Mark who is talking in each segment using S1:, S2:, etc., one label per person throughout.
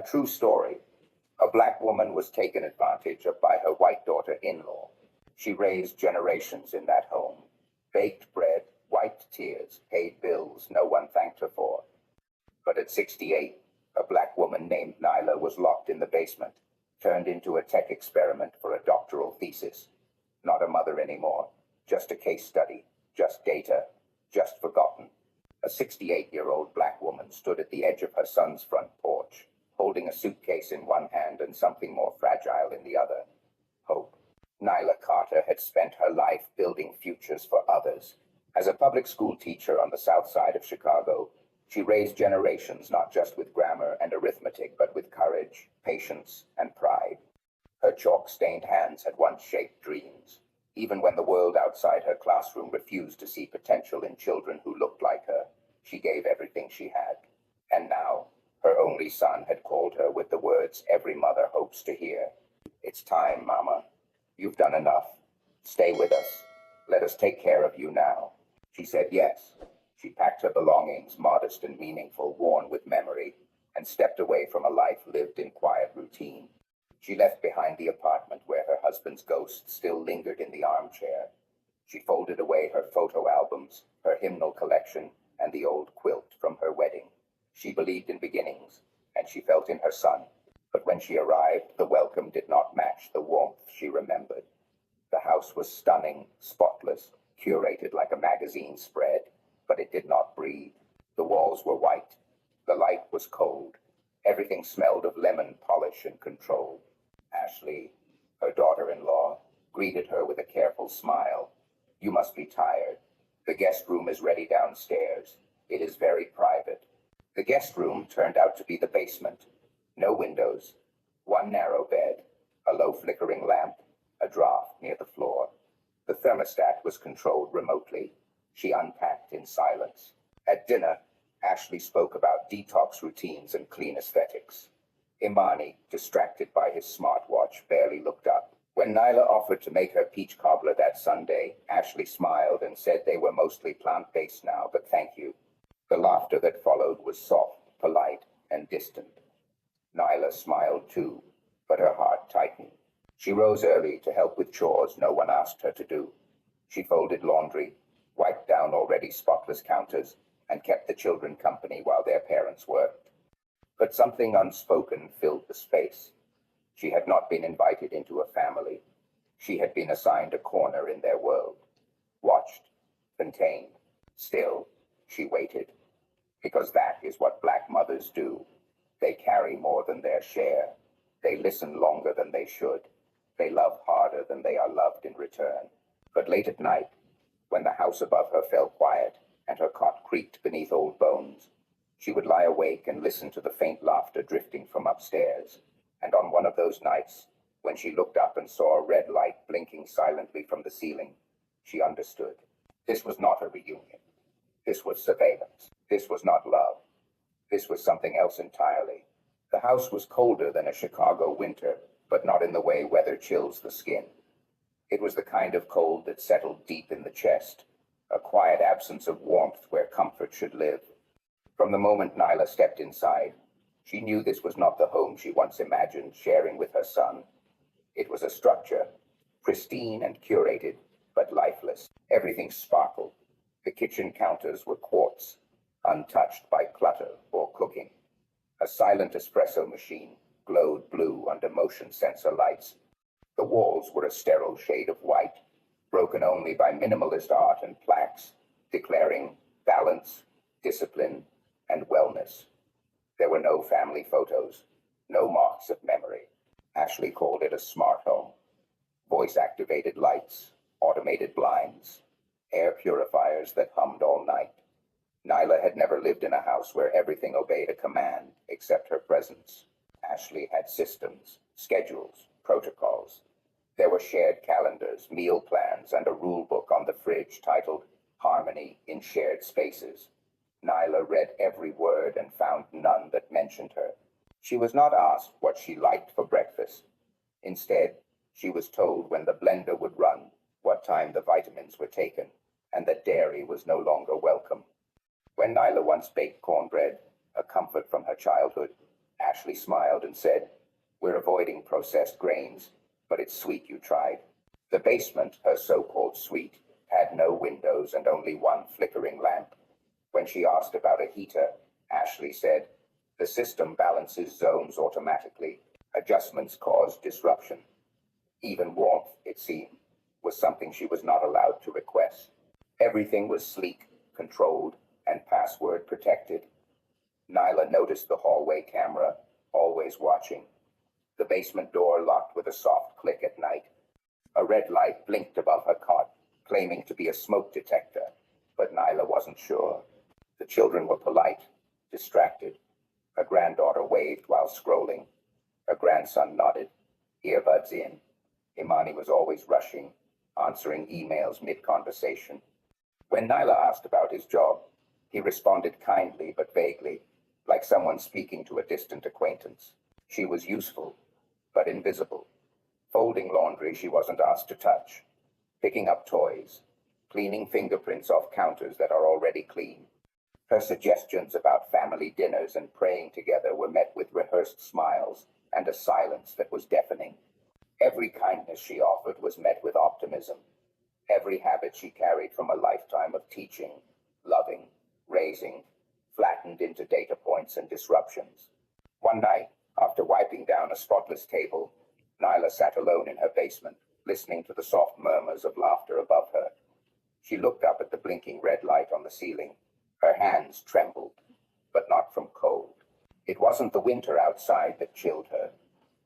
S1: A true story. A black woman was taken advantage of by her white daughter-in-law. She raised generations in that home, baked bread, wiped tears, paid bills no one thanked her for. But at 68, a black woman named Nyla was locked in the basement, turned into a tech experiment for a doctoral thesis. Not a mother anymore, just a case study, just data, just forgotten. A 68-year-old black woman stood at the edge of her son's front porch, holding a suitcase in one hand and something more fragile in the other. Hope. Nyla Carter had spent her life building futures for others. As a public school teacher on the south side of Chicago, she raised generations not just with grammar and arithmetic, but with courage, patience, and pride. Her chalk-stained hands had once shaped dreams, even when the world outside her classroom refused to see potential in children who looked like her. She gave everything she had. And now, her only son had called her with the words every mother hopes to hear. "It's time, Mama. You've done enough. Stay with us. Let us take care of you now." She said yes. She packed her belongings, modest and meaningful, worn with memory, and stepped away from a life lived in quiet routine. She left behind the apartment where her husband's ghost still lingered in the armchair. She folded away her photo albums, her hymnal collection, and the old quilt from her wedding. She believed in beginnings, and she felt in her son. But when she arrived, the welcome did not match the warmth she remembered. The house was stunning, spotless, curated like a magazine spread, but it did not breathe. The walls were white. The light was cold. Everything smelled of lemon polish and control. Ashley, her daughter-in-law, greeted her with a careful smile. "You must be tired. The guest room is ready downstairs. It is very private." The guest room turned out to be the basement. No windows, one narrow bed, a low flickering lamp, a draft near the floor. The thermostat was controlled remotely. She unpacked in silence. At dinner, Ashley spoke about detox routines and clean aesthetics. Imani, distracted by his smartwatch, barely looked up. When Nyla offered to make her peach cobbler that Sunday, Ashley smiled and said they were mostly plant-based now, but thank you. The laughter that followed was soft, polite, and distant. Nyla smiled too, but her heart tightened. She rose early to help with chores no one asked her to do. She folded laundry, wiped down already spotless counters, and kept the children company while their parents worked. But something unspoken filled the space. She had not been invited into a family. She had been assigned a corner in their world. Watched, contained. Still, she waited. Because that is what black mothers do. They carry more than their share. They listen longer than they should. They love harder than they are loved in return. But late at night, when the house above her fell quiet and her cot creaked beneath old bones, she would lie awake and listen to the faint laughter drifting from upstairs. And on one of those nights, when she looked up and saw a red light blinking silently from the ceiling, she understood. This was not a reunion. This was surveillance. This was not love. This was something else entirely. The house was colder than a Chicago winter, but not in the way weather chills the skin. It was the kind of cold that settled deep in the chest, a quiet absence of warmth where comfort should live. From the moment Nyla stepped inside, she knew this was not the home she once imagined sharing with her son. It was a structure, pristine and curated, but lifeless. Everything sparkled. The kitchen counters were quartz, untouched by clutter or cooking. A silent espresso machine glowed blue under motion sensor lights. The walls were a sterile shade of white, broken only by minimalist art and plaques, declaring balance, discipline, and wellness. There were no family photos, no marks of memory. Ashley called it a smart home. Voice-activated lights, automated blinds, air purifiers that hummed all night. Nyla had never lived in a house where everything obeyed a command except her presence. Ashley had systems, schedules, protocols. There were shared calendars, meal plans, and a rule book on the fridge titled Harmony in Shared Spaces. Nyla read every word and found none that mentioned her. She was not asked what she liked for breakfast. Instead, she was told when the blender would run, what time the vitamins were taken, and that dairy was no longer welcome. When Nyla once baked cornbread, a comfort from her childhood, Ashley smiled and said, "We're avoiding processed grains, but it's sweet you tried." The basement, her so-called suite, had no windows and only one flickering lamp. When she asked about a heater, Ashley said, "The system balances zones automatically. Adjustments cause disruption." Even warmth, it seemed, was something she was not allowed to request. Everything was sleek, controlled, and password protected. Nyla noticed the hallway camera, always watching. The basement door locked with a soft click at night. A red light blinked above her cot, claiming to be a smoke detector, but Nyla wasn't sure. The children were polite, distracted. Her granddaughter waved while scrolling. Her grandson nodded, earbuds in. Imani was always rushing, answering emails mid-conversation. When Nyla asked about his job, he responded kindly but vaguely, like someone speaking to a distant acquaintance. She was useful, but invisible. Folding laundry she wasn't asked to touch. Picking up toys. Cleaning fingerprints off counters that are already clean. Her suggestions about family dinners and praying together were met with rehearsed smiles and a silence that was deafening. Every kindness she offered was met with optimism. Every habit she carried from a lifetime of teaching, loving, raising, flattened into data points and disruptions. One night, after wiping down a spotless table, Nyla sat alone in her basement, listening to the soft murmurs of laughter above her. She looked up at the blinking red light on the ceiling. Her hands trembled, but not from cold. It wasn't the winter outside that chilled her.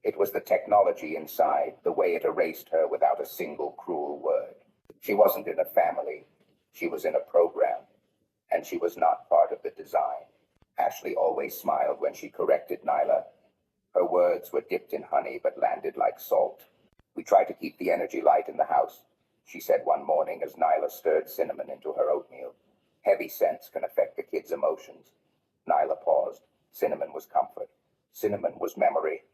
S1: It was the technology inside, the way it erased her without a single cruel word. She wasn't in a family. She was in a program, and she was not part of the design. Ashley always smiled when she corrected Nyla. Her words were dipped in honey but landed like salt. "We try to keep the energy light in the house," she said one morning as Nyla stirred cinnamon into her oatmeal. "Heavy scents can affect the kids' emotions." Nyla paused. Cinnamon was comfort. Cinnamon was memory.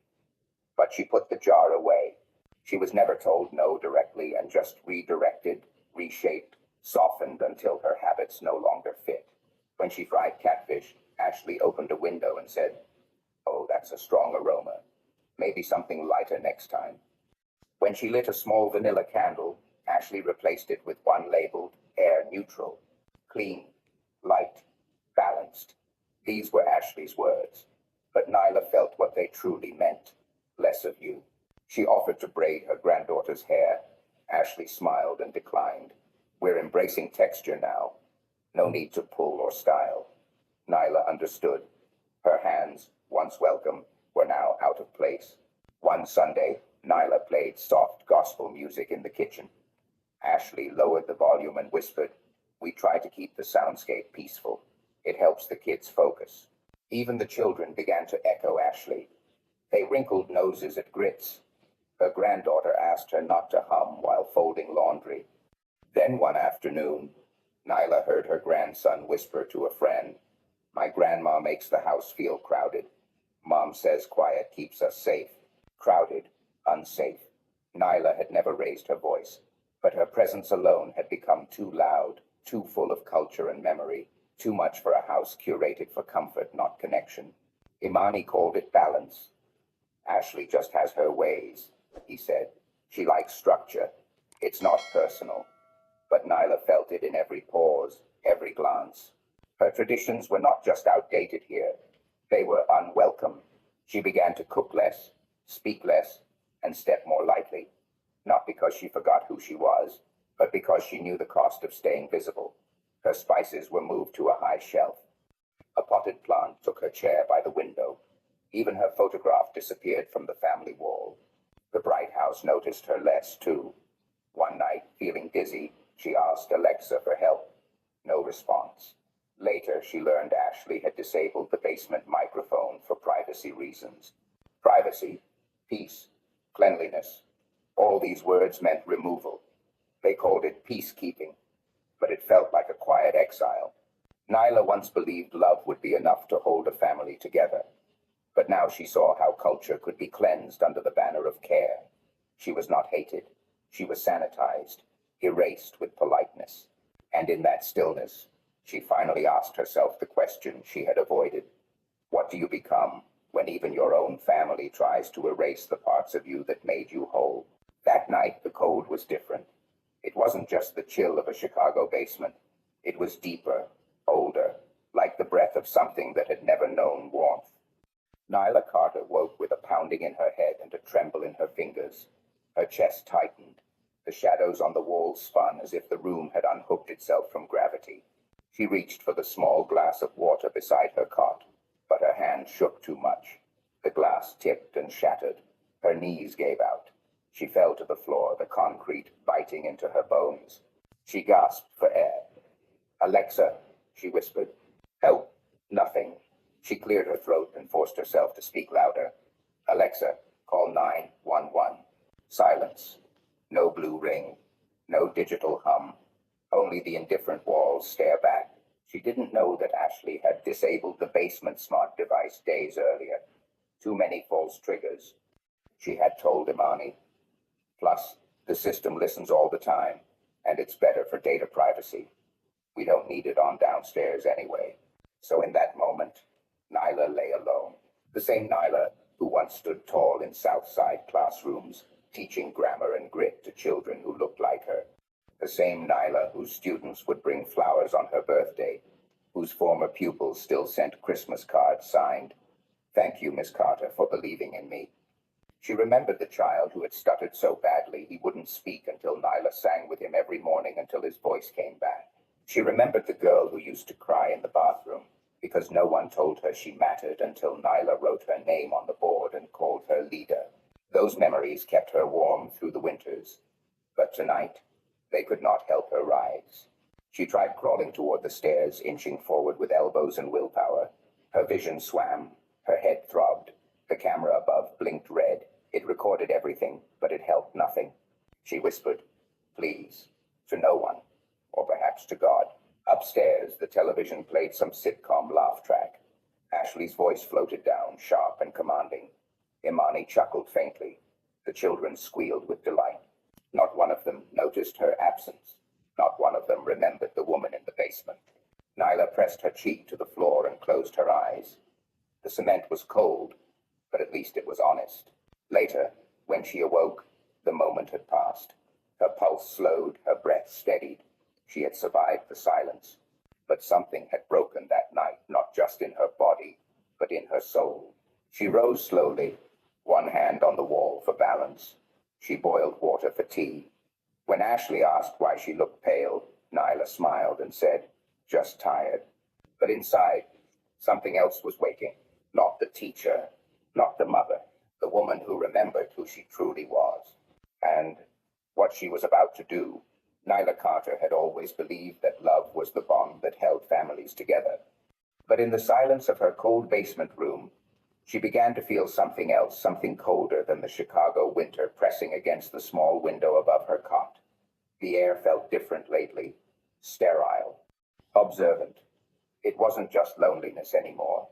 S1: But she put the jar away. She was never told no directly and just redirected, reshaped, softened until her habits no longer fit. When she fried catfish, Ashley opened a window and said, "Oh, that's a strong aroma. Maybe something lighter next time." When she lit a small vanilla candle, Ashley replaced it with one labeled air neutral. Clean, light, balanced. These were Ashley's words, but Nyla felt what they truly meant. Less of you. She offered to braid her granddaughter's hair. Ashley smiled and declined. "We're embracing texture now. No need to pull or style." Nyla understood. Her hands, once welcome, were now out of place. One Sunday, Nyla played soft gospel music in the kitchen. Ashley lowered the volume and whispered, "We try to keep the soundscape peaceful. It helps the kids focus." Even the children began to echo Ashley. They wrinkled noses at Grits. Her granddaughter asked her not to hum while folding laundry. Then one afternoon, Nyla heard her grandson whisper to a friend, "My grandma makes the house feel crowded. Mom says quiet keeps us safe." Crowded, unsafe. Nyla had never raised her voice, but her presence alone had become too loud, too full of culture and memory, too much for a house curated for comfort, not connection. Imani called it balance. "Ashley just has her ways," he said. "She likes structure. It's not personal." But Nyla felt it in every pause, every glance. Her traditions were not just outdated here. They were unwelcome. She began to cook less, speak less, and step more lightly. Not because she forgot who she was, but because she knew the cost of staying visible. Her spices were moved to a high shelf. A potted plant took her chair by the window. Even her photograph disappeared from the family wall. The bright house noticed her less, too. One night, feeling dizzy, she asked Alexa for help. No response. Later, she learned Ashley had disabled the basement microphone for privacy reasons. Privacy, peace, cleanliness. All these words meant removal. They called it peacekeeping, but it felt like a quiet exile. Nyla once believed love would be enough to hold a family together. But now she saw how culture could be cleansed under the banner of care. She was not hated. She was sanitized, erased with politeness. And in that stillness, she finally asked herself the question she had avoided. What do you become when even your own family tries to erase the parts of you that made you whole. That night, the cold was different. It wasn't just the chill of a Chicago basement. It was deeper, older, like the breath of something that had never known warmth. Nyla Carter woke with a pounding in her head and a tremble in her fingers. Her chest tightened. The shadows on the walls spun as if the room had unhooked itself from gravity. She reached for the small glass of water beside her cot, but her hand shook too much. The glass tipped and shattered. Her knees gave out. She fell to the floor, the concrete biting into her bones. She gasped for air. "Alexa," she whispered. "Help." Nothing. She cleared her throat and forced herself to speak louder. "Alexa, call 911. Silence. No blue ring. No digital hum. Only the indifferent walls stare back. She didn't know that Ashley had disabled the basement smart device days earlier. Too many false triggers. She had told Imani. Plus, the system listens all the time, and it's better for data privacy. We don't need it on downstairs anyway. So in that moment, Nyla lay alone. The same Nyla who once stood tall in South Side classrooms, teaching grammar and grit to children who looked like her. The same Nyla whose students would bring flowers on her birthday, whose former pupils still sent Christmas cards signed, "Thank you, Miss Carter, for believing in me." She remembered the child who had stuttered so badly he wouldn't speak until Nyla sang with him every morning until his voice came back. She remembered the girl who used to cry in the bathroom because no one told her she mattered until Nyla wrote her name on the board and called her leader. Those memories kept her warm through the winters. But tonight, they could not help her rise. She tried crawling toward the stairs, inching forward with elbows and willpower. Her vision swam. Her head throbbed. The camera above blinked red. It recorded everything, but it helped nothing. She whispered, "Please," to no one, or perhaps to God. Upstairs, the television played some sitcom laugh track. Ashley's voice floated down, sharp and commanding. Imani chuckled faintly. The children squealed with delight. Not one of them noticed her absence. Not one of them remembered the woman in the basement. Nyla pressed her cheek to the floor and closed her eyes. The cement was cold, but at least it was honest. Later, when she awoke, the moment had passed. Her pulse slowed, her breath steadied. She had survived the silence. But something had broken that night, not just in her body, but in her soul. She rose slowly, one hand on the wall for balance. She boiled water for tea. When Ashley asked why she looked pale, Nyla smiled and said, "Just tired." But inside, something else was waking. Not the teacher, not the mother, the woman who remembered who she truly was. And what she was about to do. Nyla Carter had always believed that love was the bond that held families together. But in the silence of her cold basement room, she began to feel something else, something colder than the Chicago winter pressing against the small window above her cot. The air felt different lately, sterile, observant. It wasn't just loneliness anymore.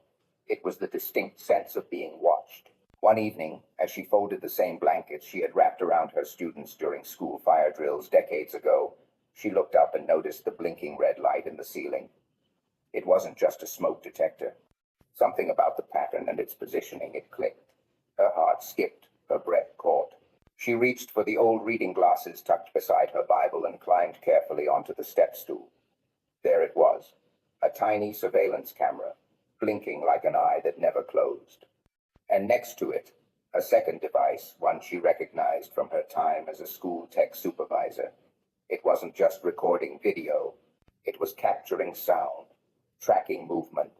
S1: It was the distinct sense of being watched. One evening, as she folded the same blankets she had wrapped around her students during school fire drills decades ago, she looked up and noticed the blinking red light in the ceiling. It wasn't just a smoke detector. Something about the pattern and its positioning, it clicked. Her heart skipped, her breath caught. She reached for the old reading glasses tucked beside her Bible and climbed carefully onto the step stool. There it was, a tiny surveillance camera, blinking like an eye that never closed. And next to it, a second device, one she recognized from her time as a school tech supervisor. It wasn't just recording video. It was capturing sound, tracking movement,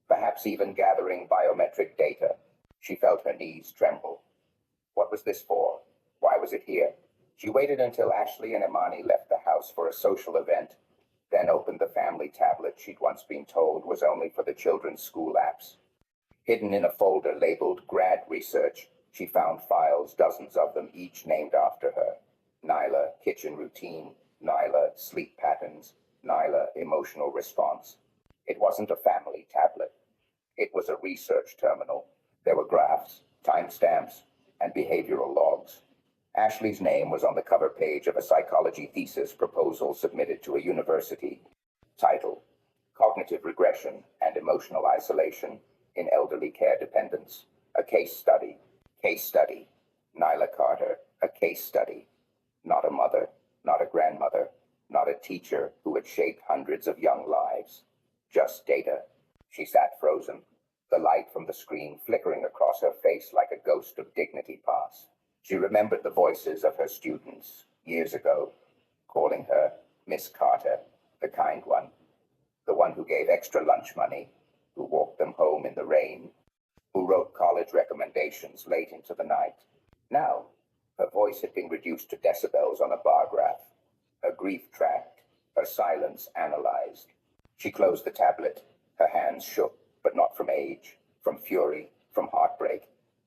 S1: perhaps even gathering biometric data. She felt her knees tremble. What was this for? Why was it here? She waited until Ashley and Imani left the house for a social event, then opened the family tablet she'd once been told was only for the children's school apps. Hidden in a folder labeled Grad Research, she found files, dozens of them, each named after her. Nyla, kitchen routine. Nyla, sleep patterns. Nyla, emotional response. It wasn't a family tablet. It was a research terminal. There were graphs, timestamps, and behavioral logs. Ashley's name was on the cover page of a psychology thesis proposal submitted to a university. Title: Cognitive Regression and Emotional Isolation in Elderly Care Dependence. A case study. Case study. Nyla Carter, a case study. Not a mother, not a grandmother, not a teacher who had shaped hundreds of young lives. Just data. She sat frozen, the light from the screen flickering across her face like a ghost of dignity past. She remembered the voices of her students years ago, calling her Miss Carter, the kind one, the one who gave extra lunch money, who walked them home in the rain, who wrote college recommendations late into the night. Now, her voice had been reduced to decibels on a bar graph, her grief tracked, her silence analyzed. She closed the tablet. Her hands shook, but not from age, from fury, from heartbreak.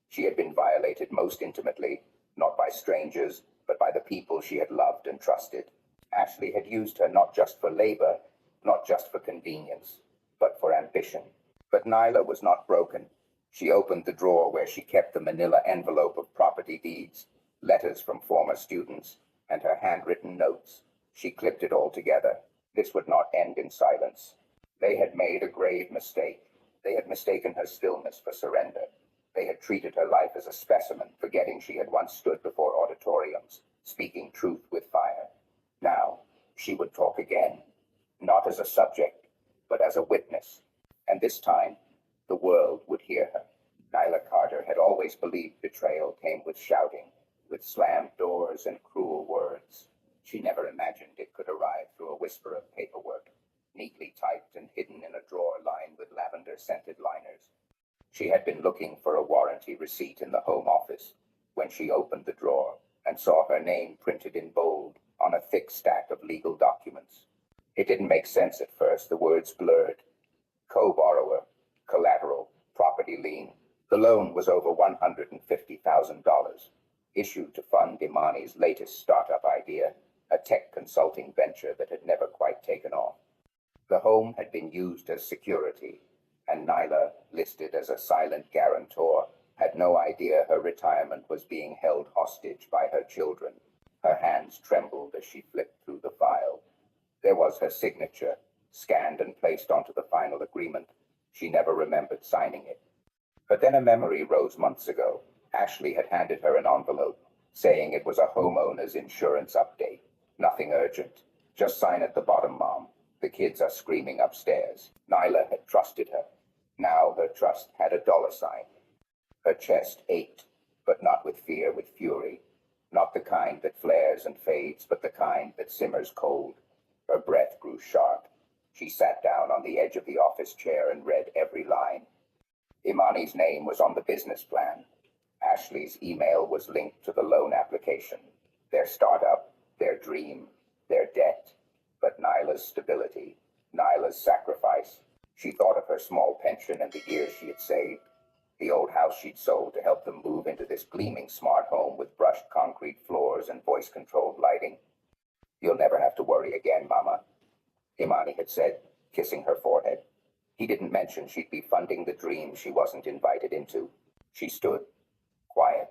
S1: She had been violated most intimately, not by strangers, but by the people she had loved and trusted. Ashley had used her not just for labor, not just for convenience, but for ambition. But Nyla was not broken. She opened the drawer where she kept the manila envelope of property deeds, letters from former students, and her handwritten notes. She clipped it all together. This would not end in silence. They had made a grave mistake. They had mistaken her stillness for surrender. They had treated her life as a specimen, forgetting she had once stood before auditoriums, speaking truth with fire. Now, she would talk again, not as a subject, but as a witness. And this time, the world would hear her. Nyla Carter had always believed betrayal came with shouting, with slammed doors and cruel words. She never imagined it could arrive through a whisper of paperwork, neatly typed and hidden in a drawer lined with lavender-scented liners. She had been looking for a warranty receipt in the Home Office when she opened the drawer and saw her name printed in bold on a thick stack of legal documents. It didn't make sense at first. The words blurred. Co-borrower, collateral, property lien. The loan was over $150,000, issued to fund Imani's latest startup idea, a tech consulting venture that had never quite taken off. The home had been used as security, and Nyla, listed as a silent guarantor, had no idea her retirement was being held hostage by her children. Her hands trembled as she flipped through the file. There was her signature, scanned and placed onto the final agreement. She never remembered signing it. But then a memory rose months ago. Ashley had handed her an envelope, saying it was a homeowner's insurance update. Nothing urgent. Just sign at the bottom, Mom. The kids are screaming upstairs. Nyla had trusted her. Now her trust had a dollar sign. Her chest ached, but not with fear, with fury. Not the kind that flares and fades, but the kind that simmers cold. Her breath grew sharp. She sat down on the edge of the office chair and read every line. Imani's name was on the business plan. Ashley's email was linked to the loan application. Their startup, their dream, their debt. But Nyla's stability, Nyla's sacrifice. She thought of her small pension and the years she had saved, the old house she'd sold to help them move into this gleaming smart home with brushed concrete floors and voice-controlled lighting. You'll never have to worry again, Mama, Imani had said, kissing her forehead. He didn't mention she'd be funding the dream she wasn't invited into. She stood, quiet,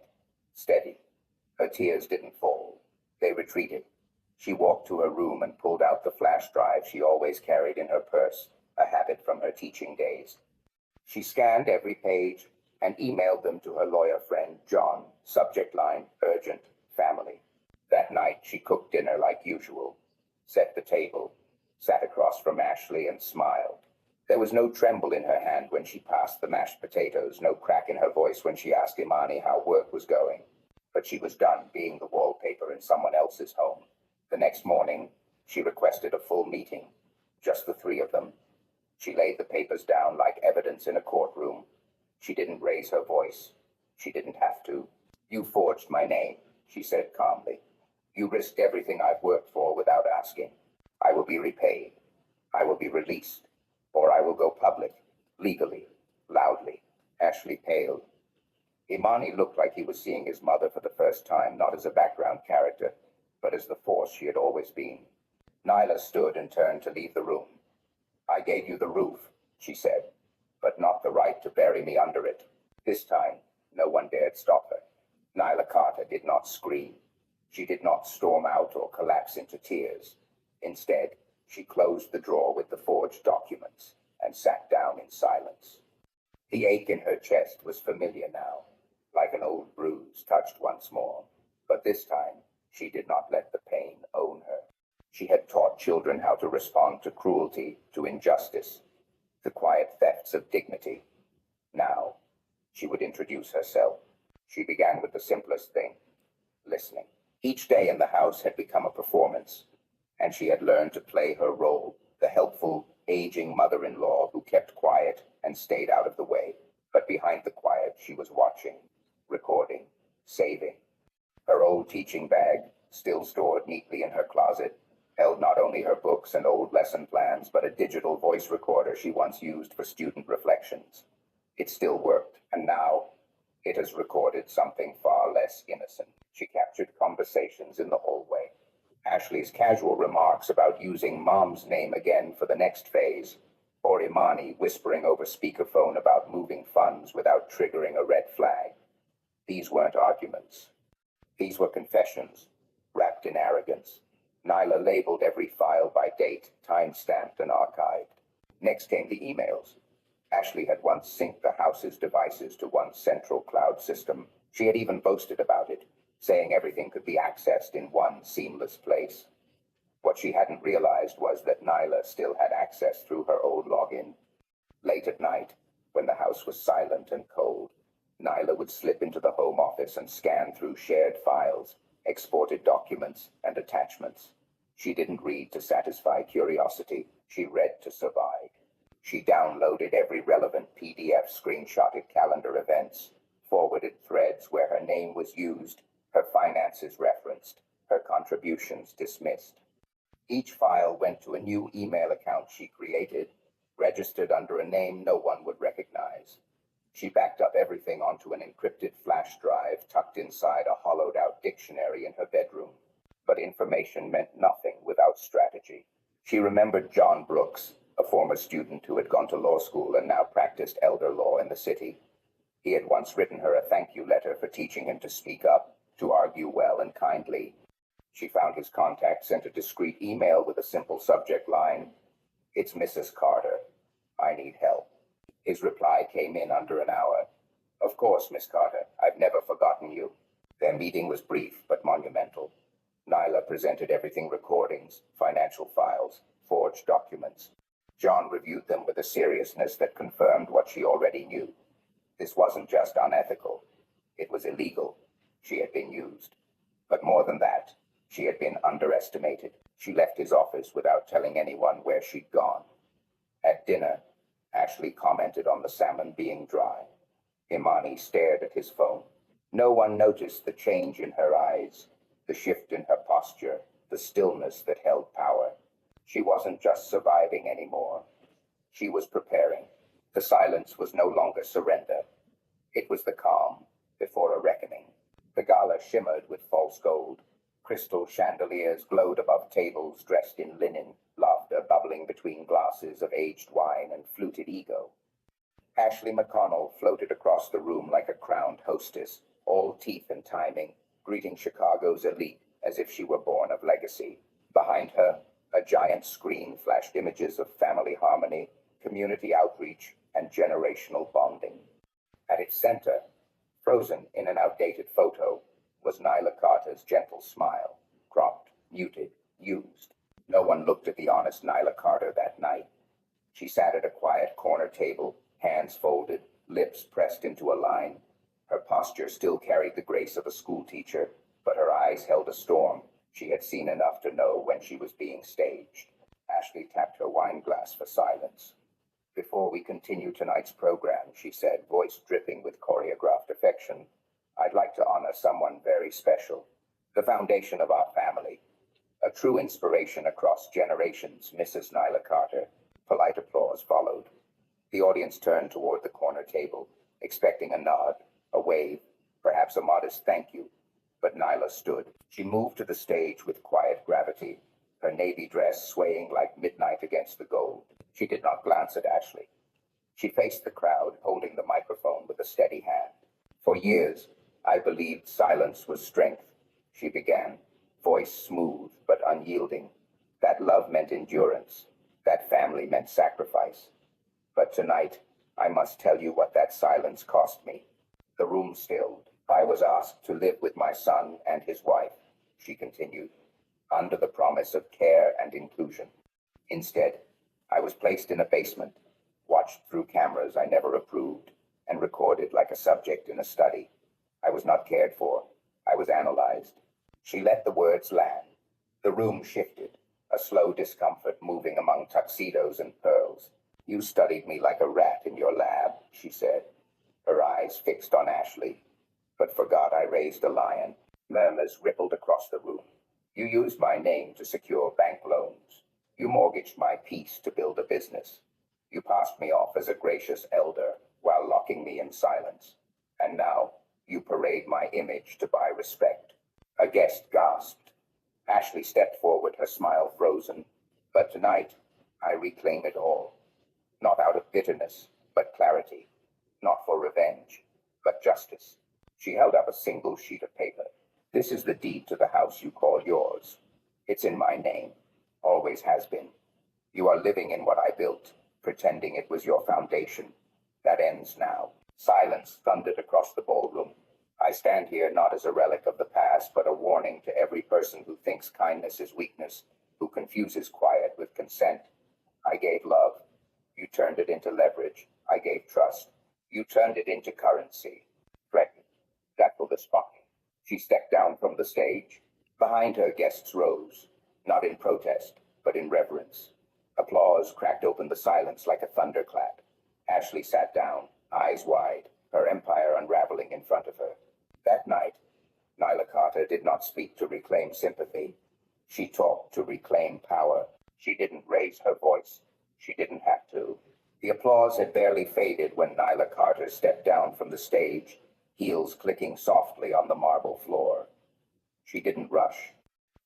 S1: steady. Her tears didn't fall. They retreated. She walked to her room and pulled out the flash drive she always carried in her purse, a habit from her teaching days. She scanned every page and emailed them to her lawyer friend, John, subject line, urgent, family. That night she cooked dinner like usual, set the table, sat across from Ashley and smiled. There was no tremble in her hand when she passed the mashed potatoes, no crack in her voice when she asked Imani how work was going. But she was done being the wallpaper in someone else's home. The next morning, she requested a full meeting, just the three of them. She laid the papers down like evidence in a courtroom. She didn't raise her voice. She didn't have to. You forged my name, she said calmly. You risked everything I've worked for without asking. I will be repaid. I will be released. Or I will go public, legally, loudly. Ashley paled. Imani looked like he was seeing his mother for the first time, not as a background character, but as the force she had always been. Nyla stood and turned to leave the room. I gave you the roof, she said, but not the right to bury me under it. This time, no one dared stop her. Nyla Carter did not scream. She did not storm out or collapse into tears. Instead, she closed the drawer with the forged documents and sat down in silence. The ache in her chest was familiar now, like an old bruise touched once more. But this time, she did not let the pain own her. She had taught children how to respond to cruelty, to injustice, the quiet thefts of dignity. Now, she would introduce herself. She began with the simplest thing, listening. Each day in the house had become a performance, and she had learned to play her role, the helpful, aging mother-in-law who kept quiet and stayed out of the way. But behind the quiet, she was watching, recording, saving. Her old teaching bag, still stored neatly in her closet, held not only her books and old lesson plans, but a digital voice recorder she once used for student reflections. It still worked, and now it has recorded something far less innocent. She captured conversations in the hallway. Ashley's casual remarks about using Mom's name again for the next phase, or Imani whispering over speakerphone about moving funds without triggering a red flag. These weren't arguments. These were confessions, wrapped in arrogance. Nyla labeled every file by date, time-stamped and archived. Next came the emails. Ashley had once synced the house's devices to one central cloud system. She had even boasted about it, saying everything could be accessed in one seamless place. What she hadn't realized was that Nyla still had access through her old login. Late at night, when the house was silent and cold, Nyla would slip into the home office and scan through shared files, exported documents, and attachments. She didn't read to satisfy curiosity. She read to survive. She downloaded every relevant PDF, screenshotted calendar events, forwarded threads where her name was used, her finances referenced, her contributions dismissed. Each file went to a new email account she created, registered under a name no one would recognize. She backed up everything onto an encrypted flash drive tucked inside a hollowed-out dictionary in her bedroom. But information meant nothing without strategy. She remembered John Brooks, a former student who had gone to law school and now practiced elder law in the city. He had once written her a thank you letter for teaching him to speak up, to argue well and kindly. She found his contact, sent a discreet email with a simple subject line, "It's Mrs. Carter. I need help." His reply came in under an hour. "Of course, Miss Carter. I've never forgotten you." Their meeting was brief but monumental. Nyla presented everything: recordings, financial files, forged documents. John reviewed them with a seriousness that confirmed what she already knew. This wasn't just unethical. It was illegal. She had been used. But more than that, she had been underestimated. She left his office without telling anyone where she'd gone. At dinner, Ashley commented on the salmon being dry. Imani stared at his phone. No one noticed the change in her eyes, the shift in her posture, the stillness that held power. She wasn't just surviving anymore. She was preparing. The silence was no longer surrender. It was the calm before a reckoning. The gala shimmered with false gold. Crystal chandeliers glowed above tables dressed in linen, laughter bubbling between glasses of aged wine and fluted ego. Ashley McConnell floated across the room like a crowned hostess, all teeth and timing, greeting Chicago's elite as if she were born of legacy. Behind her, a giant screen flashed images of family harmony, community outreach, and generational bonding. At its center, frozen in an outdated photo, was Nyla Carter's gentle smile, cropped, muted, used. No one looked at the honest Nyla Carter that night. She sat at a quiet corner table, hands folded, lips pressed into a line. Her posture still carried the grace of a schoolteacher, but her eyes held a storm. She had seen enough to know when she was being staged. Ashley tapped her wine glass for silence. "Before we continue tonight's program," she said, voice dripping with choreographed affection, "I'd like to honor someone very special, the foundation of our family, a true inspiration across generations, Mrs. Nyla Carter." Polite applause followed. The audience turned toward the corner table, expecting a nod, a wave, perhaps a modest thank you. But Nyla stood. She moved to the stage with quiet gravity, her navy dress swaying like midnight against the gold. She did not glance at Ashley. She faced the crowd, holding the microphone with a steady hand. "For years, I believed silence was strength," she began, voice smooth but unyielding. "That love meant endurance, that family meant sacrifice. But tonight, I must tell you what that silence cost me. The room stilled. I was asked to live with my son and his wife, she continued, under the promise of care and inclusion. Instead, I was placed in a basement, watched through cameras I never approved, and recorded like a subject in a study. I was not cared for. I was analyzed. She let the words land. The room shifted, a slow discomfort moving among tuxedos and pearls. You studied me like a rat in your lab, she said, her eyes fixed on Ashley, but forgot I raised a lion. Murmurs rippled across the room. You used my name to secure bank loans. You mortgaged my peace to build a business. You passed me off as a gracious elder while locking me in silence. And now you parade my image to buy respect. A guest gasped. Ashley stepped forward, her smile frozen. But tonight, I reclaim it all. Not out of bitterness, but clarity. Not for revenge, but justice. She held up a single sheet of paper. This is the deed to the house you call yours. It's in my name. Always has been. You are living in what I built, pretending it was your foundation. That ends now. Silence thundered across the ballroom. I stand here not as a relic of the past, but a warning to every person who thinks kindness is weakness, who confuses quiet with consent. I gave love. You turned it into leverage. I gave trust. You turned it into currency. Threatened. That will spot. She stepped down from the stage. Behind her, guests rose, not in protest, but in reverence. Applause cracked open the silence like a thunderclap. Ashley sat down, eyes wide, her empire unraveling in front of her. That night, Nyla Carter did not speak to reclaim sympathy. She talked to reclaim power. She didn't raise her voice. She didn't have to. The applause had barely faded when Nyla Carter stepped down from the stage, heels clicking softly on the marble floor. She didn't rush.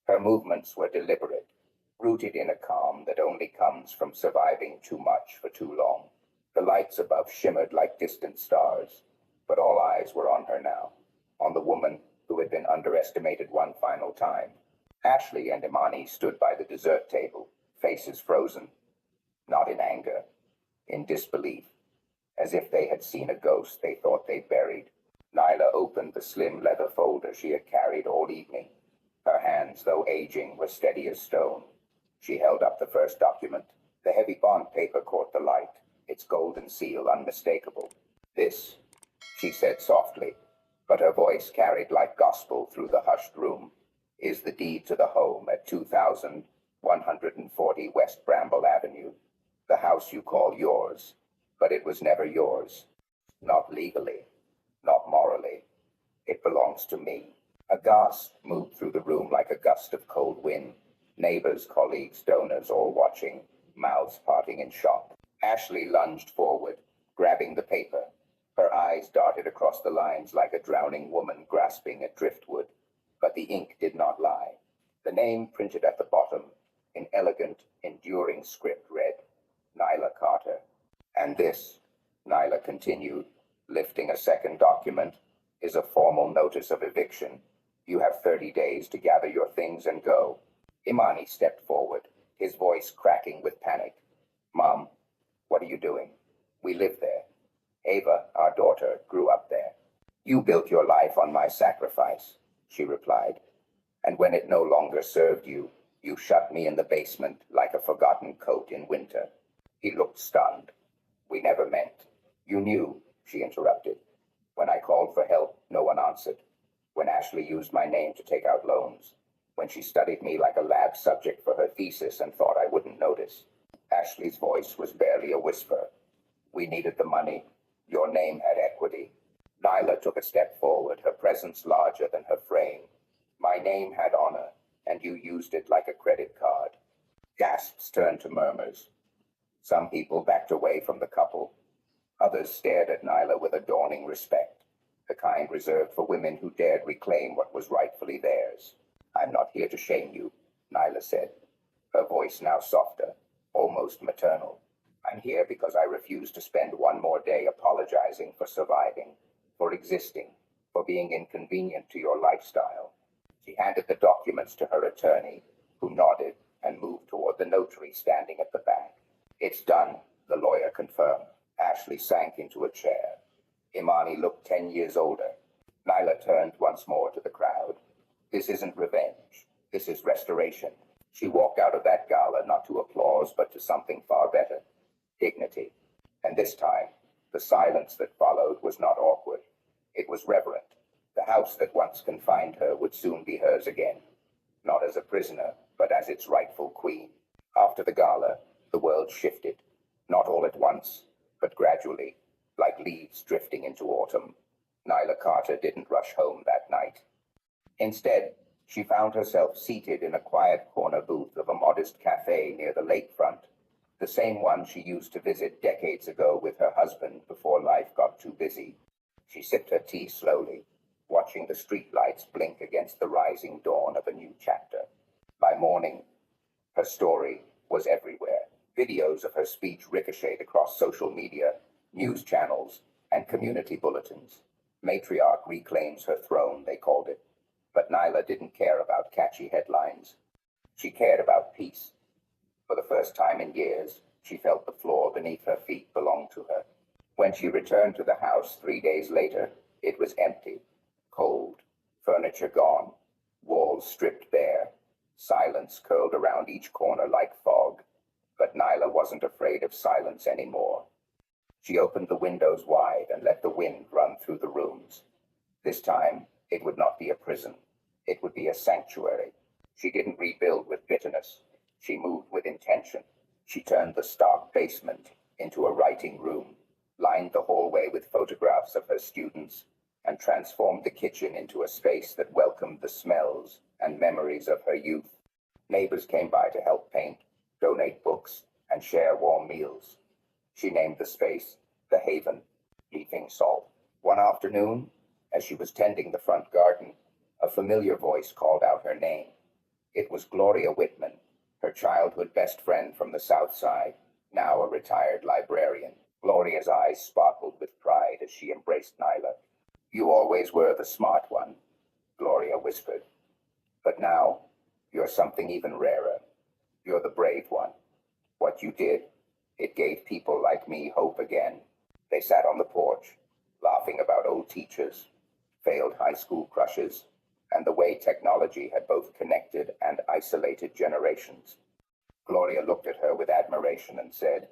S1: Her movements were deliberate, rooted in a calm that only comes from surviving too much for too long. The lights above shimmered like distant stars, but all eyes were on her now, on the woman who had been underestimated one final time. Ashley and Imani stood by the dessert table, faces frozen, not in anger, in disbelief, as if they had seen a ghost they thought they buried. Nyla opened the slim leather folder she had carried all evening. Her hands, though aging, were steady as stone. She held up the first document. The heavy bond paper caught the light, its golden seal unmistakable. This, she said softly, but her voice carried like gospel through the hushed room, is the deed to the home at 2140 West Bramble Avenue. The house you call yours, but it was never yours. Not legally, not morally. It belongs to me. A gasp moved through the room like a gust of cold wind. Neighbors, colleagues, donors, all watching, mouths parting in shock. Ashley lunged forward, grabbing the paper. Her eyes darted across the lines like a drowning woman grasping at driftwood. But the ink did not lie. The name printed at the bottom, in elegant, enduring script, read, Nyla Carter. And this, Nyla continued, lifting a second document, is a formal notice of eviction. You have 30 days to gather your things and go. Imani stepped forward, his voice cracking with panic. Mom, what are you doing? We live there. Ava, our daughter, grew up there. You built your life on my sacrifice, she replied. And when it no longer served you, you shut me in the basement like a forgotten coat in winter. He looked stunned. We never meant. You knew, she interrupted. When I called for help, no one answered. When Ashley used my name to take out loans. When she studied me like a lab subject for her thesis and thought I wouldn't notice. Ashley's voice was barely a whisper. We needed the money. Your name had equity. Nyla took a step forward, her presence larger than her frame. My name had honor, and you used it like a credit card. Gasps turned to murmurs. Some people backed away from the couple. Others stared at Nyla with a dawning respect, the kind reserved for women who dared reclaim what was rightfully theirs. I'm not here to shame you, Nyla said, her voice now softer, almost maternal. I'm here because I refuse to spend one more day apologizing for surviving, for existing, for being inconvenient to your lifestyle. She handed the documents to her attorney, who nodded and moved toward the notary standing at the back. It's done, the lawyer confirmed. Ashley sank into a chair. Imani looked 10 years older. Nyla turned once more to the crowd. This isn't revenge. This is restoration. She walked out of that gala not to applause, but to something far better. Dignity. And this time, the silence that followed was not awkward. It was reverent. The house that once confined her would soon be hers again. Not as a prisoner, but as its rightful queen. After the gala, the world shifted. Not all at once, but gradually, like leaves drifting into autumn. Nyla Carter didn't rush home that night. Instead, she found herself seated in a quiet corner booth of a modest cafe near the lakefront, the same one she used to visit decades ago with her husband before life got too busy. She sipped her tea slowly, watching the streetlights blink against the rising dawn of a new chapter. By morning, her story was everywhere. Videos of her speech ricocheted across social media, news channels, and community bulletins. Matriarch reclaims her throne, they called it. But Nyla didn't care about catchy headlines. She cared about peace. For the first time in years, she felt the floor beneath her feet belonged to her. When she returned to the house 3 days later, it was empty, cold, furniture gone, walls stripped bare, silence curled around each corner like fog. But Nyla wasn't afraid of silence anymore. She opened the windows wide and let the wind run through the rooms. This time, it would not be a prison. It would be a sanctuary. She didn't rebuild with bitterness. She moved with intention. She turned the stark basement into a writing room, lined the hallway with photographs of her students, and transformed the kitchen into a space that welcomed the smells and memories of her youth. Neighbors came by to help paint, donate books, and share warm meals. She named the space the Haven, Leaping Salt. One afternoon, as she was tending the front garden, a familiar voice called out her name. It was Gloria Whitman, her childhood best friend from the South Side, now a retired librarian. Gloria's eyes sparkled with pride as she embraced Nyla. "You always were the smart one," Gloria whispered. "But now, you're something even rarer. You're the brave one. What you did, it gave people like me hope again." They sat on the porch, laughing about old teachers, failed high school crushes, and the way technology had both connected and isolated generations. Gloria looked at her with admiration and said,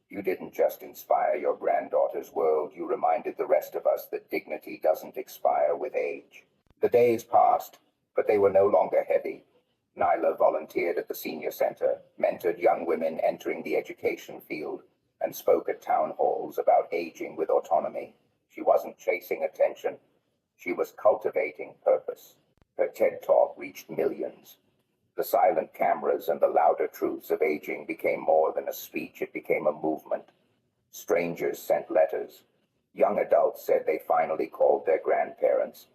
S1: "You didn't just inspire your granddaughter's world, you reminded the rest of us that dignity doesn't expire with age." The days passed, but they were no longer heavy. Nyla volunteered at the senior center, mentored young women entering the education field, and spoke at town halls about aging with autonomy. She wasn't chasing attention. She was cultivating purpose. Her TED Talk reached millions. The silent cameras and the louder truths of aging became more than a speech, it became a movement. Strangers sent letters. Young adults said they finally called their grandparents.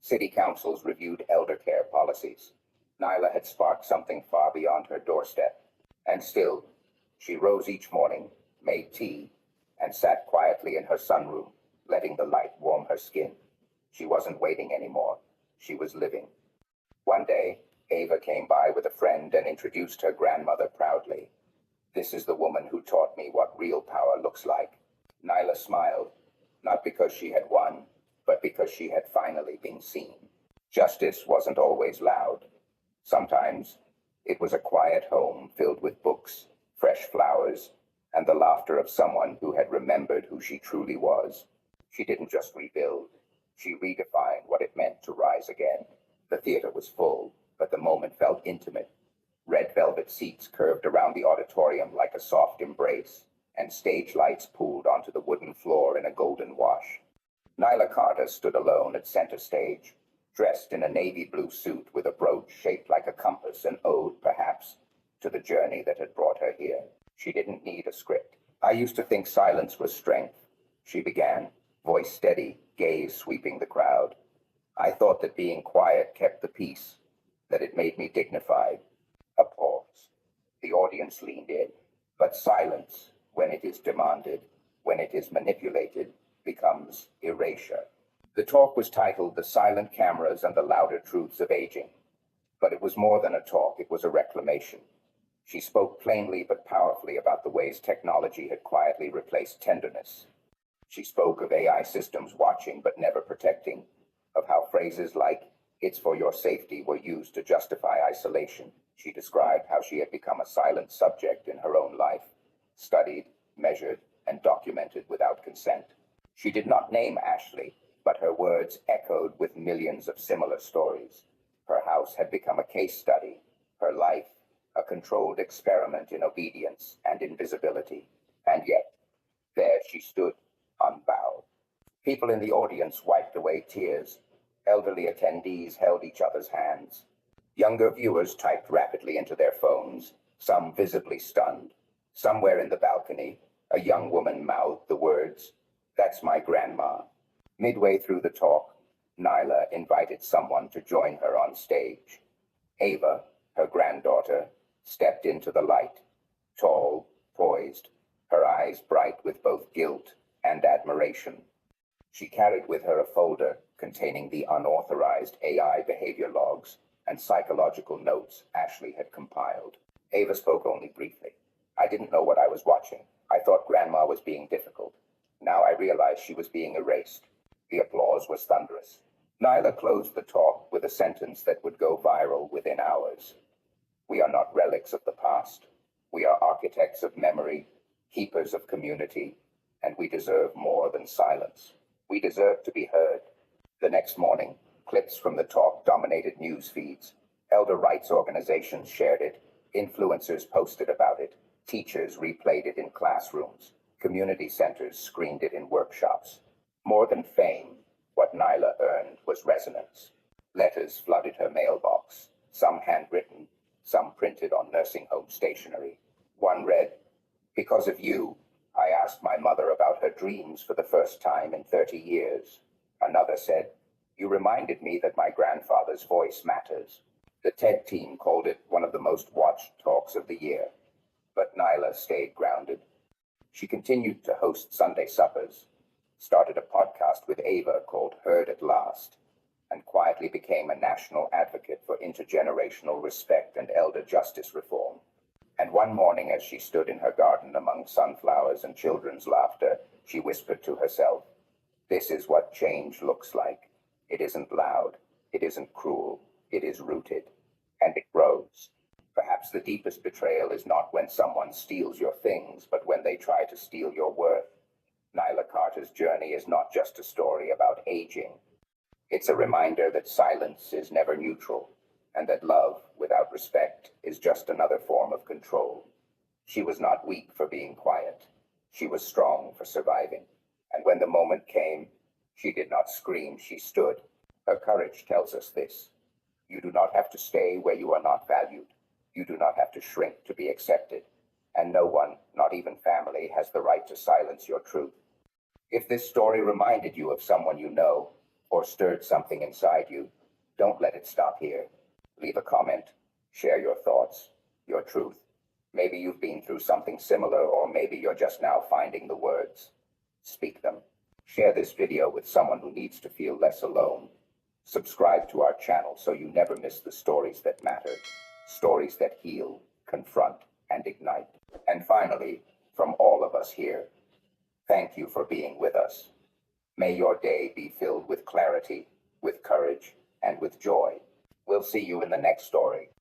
S1: City councils reviewed elder care policies. Nyla had sparked something far beyond her doorstep. And still, she rose each morning, made tea, and sat quietly in her sunroom, letting the light warm her skin. She wasn't waiting anymore. She was living. One day, Ava came by with a friend and introduced her grandmother proudly. "This is the woman who taught me what real power looks like." Nyla smiled, not because she had won, but because she had finally been seen. Justice wasn't always loud. Sometimes it was a quiet home filled with books, fresh flowers, and the laughter of someone who had remembered who she truly was. She didn't just rebuild. She redefined what it meant to rise again. The theater was full, but the moment felt intimate. Red velvet seats curved around the auditorium like a soft embrace, and stage lights pooled onto the wooden floor in a golden wash. Nyla Carter stood alone at center stage, dressed in a navy blue suit with a brooch shaped like a compass, an ode, perhaps, to the journey that had brought her here. She didn't need a script. "I used to think silence was strength," she began, voice steady, gaze sweeping the crowd. "I thought that being quiet kept the peace, that it made me dignified." A pause. The audience leaned in. But silence, when it is demanded, when it is manipulated, becomes erasure. The talk was titled "The Silent Cameras and the Louder Truths of Aging." But it was more than a talk, it was a reclamation. She spoke plainly but powerfully about the ways technology had quietly replaced tenderness. She spoke of AI systems watching but never protecting, of how phrases like, "it's for your safety," were used to justify isolation. She described how she had become a silent subject in her own life, studied, measured, and documented without consent. She did not name Ashley, but her words echoed with millions of similar stories. Her house had become a case study, her life a controlled experiment in obedience and invisibility. And yet, there she stood, unbowed. People in the audience wiped away tears. Elderly attendees held each other's hands. Younger viewers typed rapidly into their phones, some visibly stunned. Somewhere in the balcony, a young woman mouthed the words, "That's my grandma." Midway through the talk, Nyla invited someone to join her on stage. Ava, her granddaughter, stepped into the light, tall, poised, her eyes bright with both guilt and admiration. She carried with her a folder containing the unauthorized AI behavior logs and psychological notes Ashley had compiled. Ava spoke only briefly. "I didn't know what I was watching. I thought Grandma was being difficult. Now I realized she was being erased." The applause was thunderous. Nyla closed the talk with a sentence that would go viral within hours. "We are not relics of the past. We are architects of memory, keepers of community, and we deserve more than silence. We deserve to be heard." The next morning, clips from the talk dominated news feeds. Elder rights organizations shared it, influencers posted about it, teachers replayed it in classrooms, community centers screened it in workshops. More than fame, what Nyla earned was resonance. Letters flooded her mailbox, some handwritten, some printed on nursing home stationery. One read, "Because of you, I asked my mother about her dreams for the first time in 30 years. Another said, "You reminded me that my grandfather's voice matters." The TED team called it one of the most watched talks of the year. But Nyla stayed grounded. She continued to host Sunday suppers, started a podcast with Ava called Heard at Last, and quietly became a national advocate for intergenerational respect and elder justice reform. And one morning, as she stood in her garden among sunflowers and children's laughter, she whispered to herself, "This is what change looks like. It isn't loud, it isn't cruel, it is rooted, and it grows." Perhaps the deepest betrayal is not when someone steals your things, but when they try to steal your worth. Nyla Carter's journey is not just a story about aging. It's a reminder that silence is never neutral, and that love without respect is just another form of control. She was not weak for being quiet. She was strong for surviving. And when the moment came, she did not scream, she stood. Her courage tells us this. You do not have to stay where you are not valued. You do not have to shrink to be accepted. And no one, not even family, has the right to silence your truth. If this story reminded you of someone you know, or stirred something inside you, don't let it stop here. Leave a comment, share your thoughts, your truth. Maybe you've been through something similar, or maybe you're just now finding the words. Speak them. Share this video with someone who needs to feel less alone. Subscribe to our channel so you never miss the stories that matter, stories that heal, confront, and ignite. And finally, from all of us here, thank you for being with us. May your day be filled with clarity, with courage, and with joy. We'll see you in the next story.